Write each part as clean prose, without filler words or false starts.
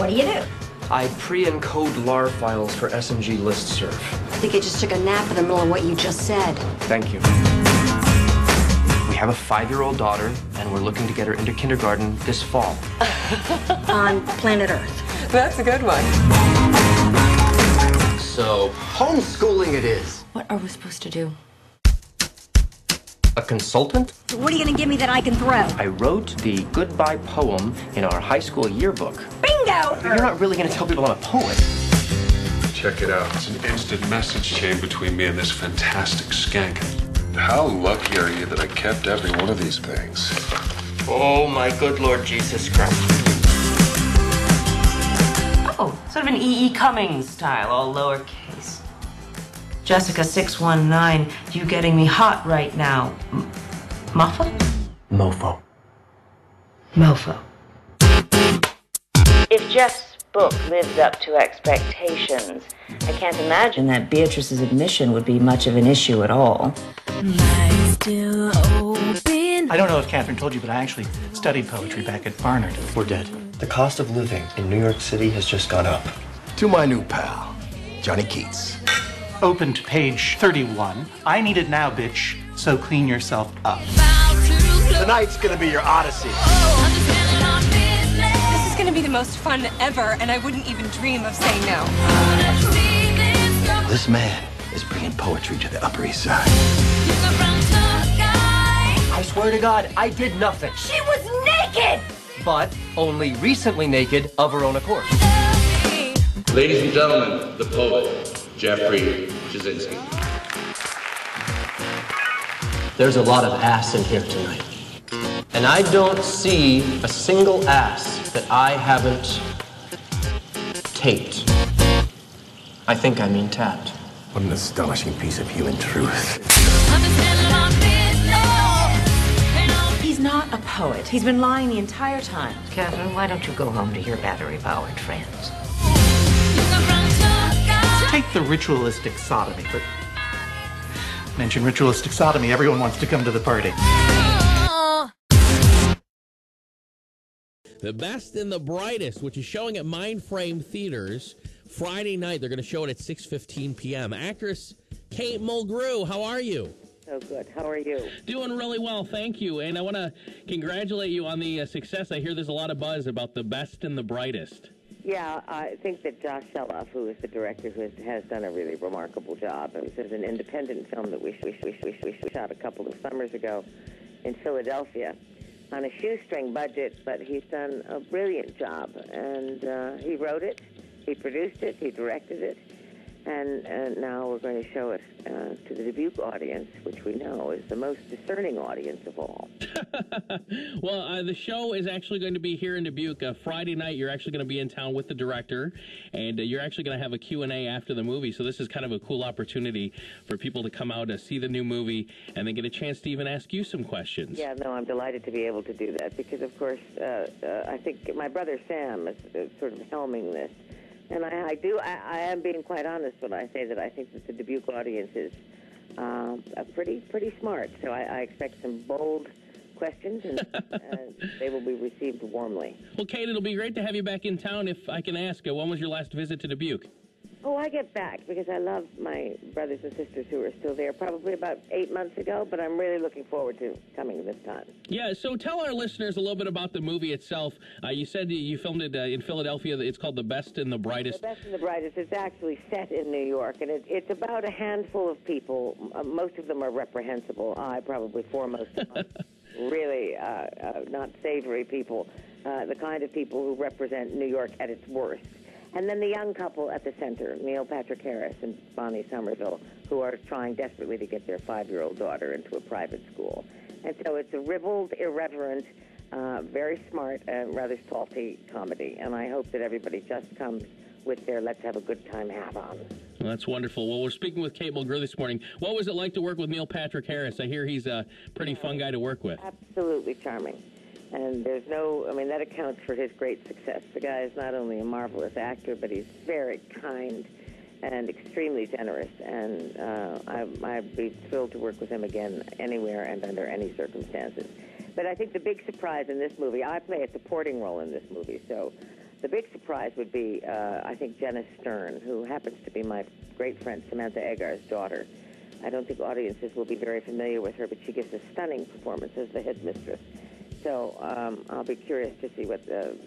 What do you do? I pre-encode LAR files for SMG listserv. I think I just took a nap in the middle of what you just said. Thank you. We have a 5-year-old daughter, and we're looking to get her into kindergarten this fall. On planet Earth. That's a good one. So, homeschooling it is. What are we supposed to do? A consultant? What are you gonna give me that I can throw? I wrote the goodbye poem in our high school yearbook. Bingo! You're not really gonna tell people I'm a poet. Check it out. It's an instant message chain between me and this fantastic skank. How lucky are you that I kept every one of these things? Oh, my good Lord Jesus Christ. Oh, sort of an E.E. Cummings style, all lowercase. Jessica 619, you getting me hot right now. Muffa? Mofo. Mofo. If Jeff's book lived up to expectations, I can't imagine that Beatrice's admission would be much of an issue at all. I don't know if Catherine told you, but I actually studied poetry back at Barnard. We're dead. The cost of living in New York City has just gone up. To my new pal, Johnny Keats. Open to page 31. I need it now, bitch, so clean yourself up. Tonight's gonna be your odyssey. This is gonna be the most fun ever, and I wouldn't even dream of saying no. This man is bringing poetry to the Upper East Side. I swear to God, I did nothing. She was naked! But only recently naked of her own accord. Ladies and gentlemen, the poet, Jeffrey Jasinski. There's a lot of ass in here tonight. And I don't see a single ass that I haven't taped. I think I mean tapped. What an astonishing piece of human truth. He's not a poet. He's been lying the entire time. Catherine, why don't you go home to your battery-powered friends? Take the ritualistic sodomy, but mention ritualistic sodomy, everyone wants to come to the party. The Best and the Brightest, which is showing at Mindframe Theaters Friday night. They're going to show it at 6:15 p.m. Actress Kate Mulgrew, how are you? So good. How are you? Doing really well, thank you. And I want to congratulate you on the success. I hear there's a lot of buzz about The Best and the Brightest. Yeah, I think that Josh Shelov, who is the director, who has done a really remarkable job. This is an independent film that we shot a couple of summers ago in Philadelphia on a shoestring budget, but he's done a brilliant job. And he wrote it, he produced it, he directed it, and now we're going to show it to the Dubuque audience, which we know is the most discerning audience of all. Well, the show is actually going to be here in Dubuque. Friday night, you're actually going to be in town with the director, and you're actually going to have a Q&A after the movie. So this is kind of a cool opportunity for people to come out to see the new movie and then get a chance to even ask you some questions. Yeah, no, I'm delighted to be able to do that because, of course, I think my brother Sam is sort of helming this. And I am being quite honest when I say that I think that the Dubuque audience is pretty smart. So I expect some bold questions, and they will be received warmly. Well, Kate, it'll be great to have you back in town. If I can ask, when was your last visit to Dubuque? Oh, I get back because I love my brothers and sisters who are still there, probably about 8 months ago, but I'm really looking forward to coming this time. Yeah, so tell our listeners a little bit about the movie itself. You said you filmed it in Philadelphia. It's called The Best and the Brightest. The Best and the Brightest. It's actually set in New York, and it's about a handful of people. Most of them are reprehensible. I probably foremost among really not savory people, the kind of people who represent New York at its worst. And then the young couple at the center, Neil Patrick Harris and Bonnie Somerville, who are trying desperately to get their 5-year-old daughter into a private school. And so it's a ribald, irreverent, very smart, and rather salty comedy. And I hope that everybody just comes with their let's have a good time hat on. Well, that's wonderful. Well, we're speaking with Kate Mulgrew this morning. What was it like to work with Neil Patrick Harris? I hear he's a pretty fun guy to work with. Absolutely charming. And there's that accounts for his great success. The guy is not only a marvelous actor, but he's very kind and extremely generous. And I'd be thrilled to work with him again anywhere and under any circumstances. But I think the big surprise in this movie, I play a supporting role in this movie, so The big surprise would be, I think, Jenna Stern, who happens to be my great friend Samantha Agar's daughter. I don't think audiences will be very familiar with her, but she gives a stunning performance as the headmistress. So I'll be curious to see what the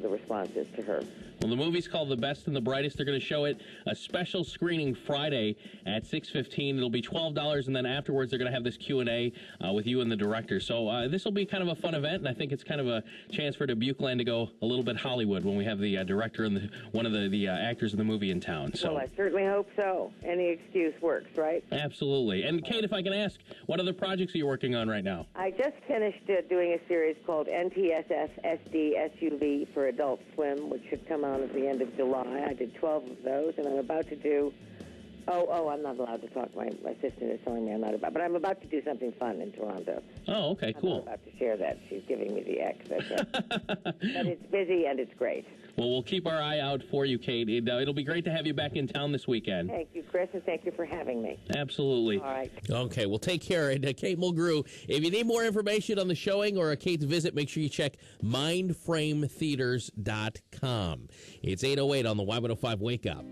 response is to her. Well, the movie's called The Best and the Brightest. They're going to show it a special screening Friday at 6:15. It'll be $12, and then afterwards they're going to have this Q&A with you and the director. So this will be kind of a fun event, and I think it's kind of a chance for Dubuque Land to go a little bit Hollywood when we have the director and one of the actors of the movie in town. So well, I certainly hope so. Any excuse works, right? Absolutely. And Kate, if I can ask, what other projects are you working on right now? I just finished doing a series called NTSS SD SUV for Adult Swim, which should come out at the end of July. I did 12 of those, and I'm about to do... I'm not allowed to talk. My assistant is telling me I'm not about... But I'm about to do something fun in Toronto. Oh, okay, cool. I'm not about to share that. She's giving me the X. But it's busy, and it's great. Well, we'll keep our eye out for you, Kate. It'll be great to have you back in town this weekend. Thank you, Chris, and thank you for having me. Absolutely. All right. Okay, well, take care. And Kate Mulgrew, if you need more information on the showing or a Kate's visit, make sure you check mindframetheaters.com. It's 8:08 on the Y105 Wake Up.